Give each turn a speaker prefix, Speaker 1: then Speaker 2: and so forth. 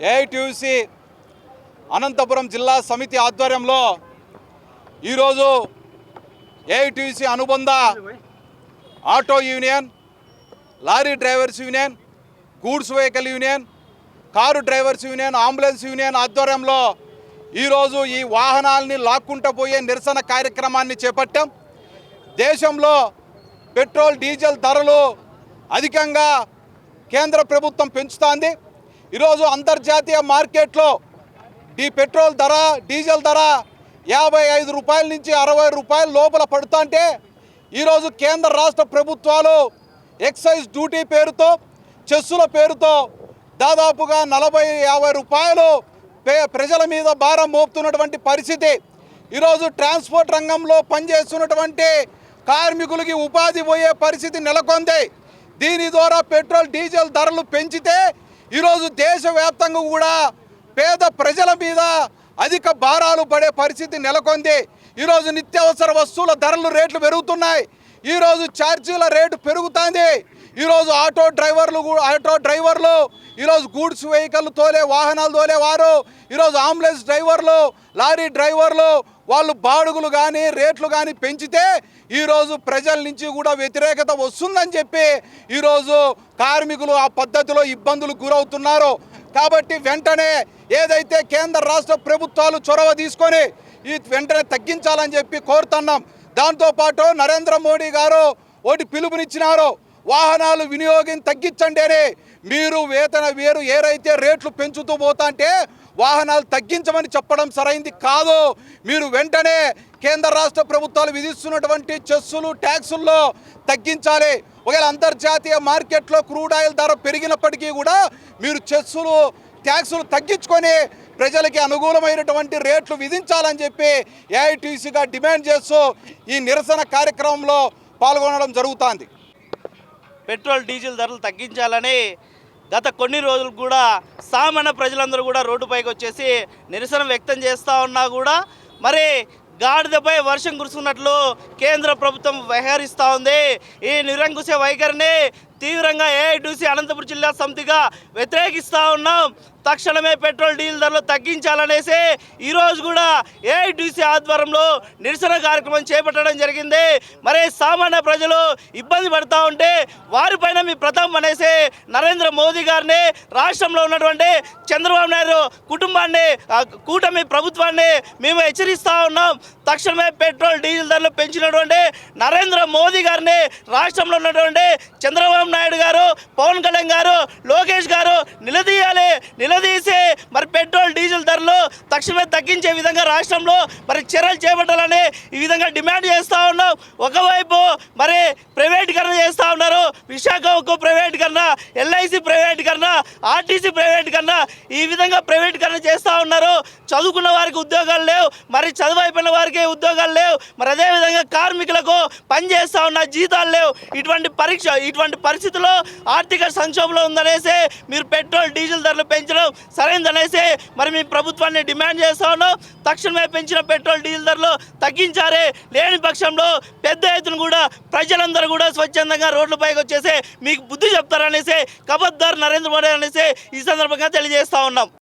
Speaker 1: AITUC Anantapuram జిల్లా సమితి ఆధ్వర్యంలో ఈరోజు ఏఐటీయూసీ అనుబంధ auto union, lorry drivers union, goods vehicle union, car drivers union, ambulance union ఆధ్వర్యంలో ఈరోజు ఈ వాహనాలని లాక్కుంటూ పోయే నిరసన కార్యక్రమాన్ని చేపట్టాం. దేశంలో పెట్రోల్, డీజిల్ ధరలు అధికంగా కేంద్ర ప్రభుత్వం పెంచుతోంది. ఈరోజు అంతర్జాతీయ మార్కెట్లో పెట్రోల్ ధర, డీజిల్ ధర 55 రూపాయల నుంచి 60 రూపాయల లోపల పడుతుంటే ఈరోజు కేంద్ర రాష్ట్ర ప్రభుత్వాలు ఎక్సైజ్ డ్యూటీ పేరుతో, చెస్సుల పేరుతో దాదాపుగా 40-50 రూపాయలు ప్రజల మీద భారం మోపుతున్నటువంటి పరిస్థితి. ఈరోజు ట్రాన్స్పోర్ట్ రంగంలో పనిచేస్తున్నటువంటి కార్మికులకి ఉపాధి పోయే పరిస్థితి నెలకొంది. దీని ద్వారా పెట్రోల్, డీజిల్ ధరలు పెంచితే ఈరోజు దేశవ్యాప్తంగా కూడా పేద ప్రజల మీద అధిక భారాలు పడే పరిస్థితి నెలకొంది. ఈరోజు నిత్యావసర వస్తువుల ధరలు, రేట్లు పెరుగుతున్నాయి. ఈరోజు ఛార్జీల రేటు పెరుగుతుంది. ఈరోజు ఆటో డ్రైవర్లు, ఈరోజు గూడ్స్ వెహికల్ తోలే వాహనాలు తోలేవారు, ఈరోజు అంబులెన్స్ డ్రైవర్లు, లారీ డ్రైవర్లు వాళ్ళు బాడుగులు కానీ రేట్లు కానీ పెంచితే ఈరోజు ప్రజల నుంచి కూడా వ్యతిరేకత వస్తుందని చెప్పి ఈరోజు కార్మికులు ఆ పద్ధతిలో ఇబ్బందులు గురవుతున్నారు. కాబట్టి వెంటనే ఏదైతే కేంద్ర రాష్ట్ర ప్రభుత్వాలు చొరవ తీసుకొని ఈ వెంటనే తగ్గించాలని చెప్పి కోరుతున్నాం. దాంతోపాటు నరేంద్ర మోడీ గారు ఒకటి పిలుపునిచ్చినారు, వాహనాలు వినియోగం తగ్గించండి అని. మీరు ఏరైతే రేట్లు పెంచుతూ పోతాంటే వాహనాలు తగ్గించమని చెప్పడం సరైంది కాదు. మీరు వెంటనే కేంద్ర రాష్ట్ర ప్రభుత్వాలు విధిస్తున్నటువంటి చెస్సులు, ట్యాక్సుల్లో తగ్గించాలి. ఒకవేళ అంతర్జాతీయ మార్కెట్లో క్రూడ్ ఆయిల్ ధర పెరిగినప్పటికీ కూడా మీరు చెస్సులు, ట్యాక్సులు తగ్గించుకొని ప్రజలకి అనుకూలమైనటువంటి రేట్లు విధించాలని చెప్పి ఏఐటీయూసీగా డిమాండ్ చేస్తూ ఈ నిరసన కార్యక్రమంలో పాల్గొనడం జరుగుతోంది.
Speaker 2: పెట్రోల్, డీజిల్ ధరలు తగ్గించాలని గత కొన్ని రోజులు కూడా సామాన్య ప్రజలందరూ కూడా రోడ్డుపైకి వచ్చేసి నిరసన వ్యక్తం చేస్తూ ఉన్నా కూడా మరి గాడిదపై వర్షం కురుస్తున్నట్లు కేంద్ర ప్రభుత్వం వ్యవహరిస్తూ ఉంది. ఈ నిరంకుశ వైఖరిని తీవ్రంగా ఏఐటీయూసీ అనంతపురం జిల్లా సమితిగా వ్యతిరేకిస్తూ ఉన్నాం. తక్షణమే పెట్రోల్, డీజిల్ ధరలు తగ్గించాలనేసి ఈరోజు కూడా ఏఐటీయూసీ ఆధ్వర్యంలో నిరసన కార్యక్రమం చేపట్టడం జరిగింది. మరి సామాన్య ప్రజలు ఇబ్బంది పడుతూ ఉంటే వారిపైన మీ ప్రతాపం అనేసి నరేంద్ర మోదీ గారిని, రాష్ట్రంలో ఉన్నటువంటి చంద్రబాబు నాయుడు కుటుంబాన్ని, కూటమి ప్రభుత్వాన్ని మేము హెచ్చరిస్తూ ఉన్నాం. తక్షణమే పెట్రోల్, డీజిల్ ధరలు పెంచినటువంటి నరేంద్ర మోదీ గారిని, రాష్ట్రంలో ఉన్నటువంటి చంద్రబాబు నాయుడు గారు, పవన్ కళ్యాణ్ గారు, లోకేష్ గారు నిలదీసి మరి పెట్రోల్, డీజిల్ ధరలు తక్షణమే తగ్గించే విధంగా రాష్ట్రంలో మరి చర్యలు చేపట్టాలని ఈ విధంగా డిమాండ్ చేస్తూ ఉన్నాం. ఒకవైపు మరి ప్రైవేటీకరణ చేస్తూ ఉన్నారు. విశాఖ ఉక్కు ప్రైవేటీకరణ, ఎల్ఐసి ప్రైవేటీకరణ, ఆర్టీసీ ప్రైవేటీకరణ, ఈ విధంగా ప్రైవేటీకరణ చేస్తూ ఉన్నారు. చదువుకున్న వారికి ఉద్యోగాలు లేవు, మరి చదువు అయిపోయిన వారికి ఉద్యోగాలు లేవు, మరి అదేవిధంగా కార్మికులకు పనిచేస్తూ ఉన్న జీతాలు లేవు. ఇటువంటి పరిస్థితుల్లో ఆర్థిక సంక్షోభంలో ఉందనేసి మీరు పెట్రోల్, డీజిల్ ధరలు పెంచడం సరైనదనేసి మరి మీ ప్రభుత్వాన్ని డిమాండ్ చేస్తూ ఉన్నాం. తక్షణమే పెంచిన పెట్రోల్, డీజిల్ ధరలు తగ్గించారే. లేని పక్షంలో పెద్ద ఎత్తున కూడా ప్రజలందరూ కూడా స్వచ్ఛందంగా రోడ్లపైకి వచ్చేసి మీకు బుద్ధి చెప్తారనేసి ఖబర్దార్ నరేంద్ర మోడీ అనేసి ఈ సందర్భంగా తెలియజేస్తూ ఉన్నాం.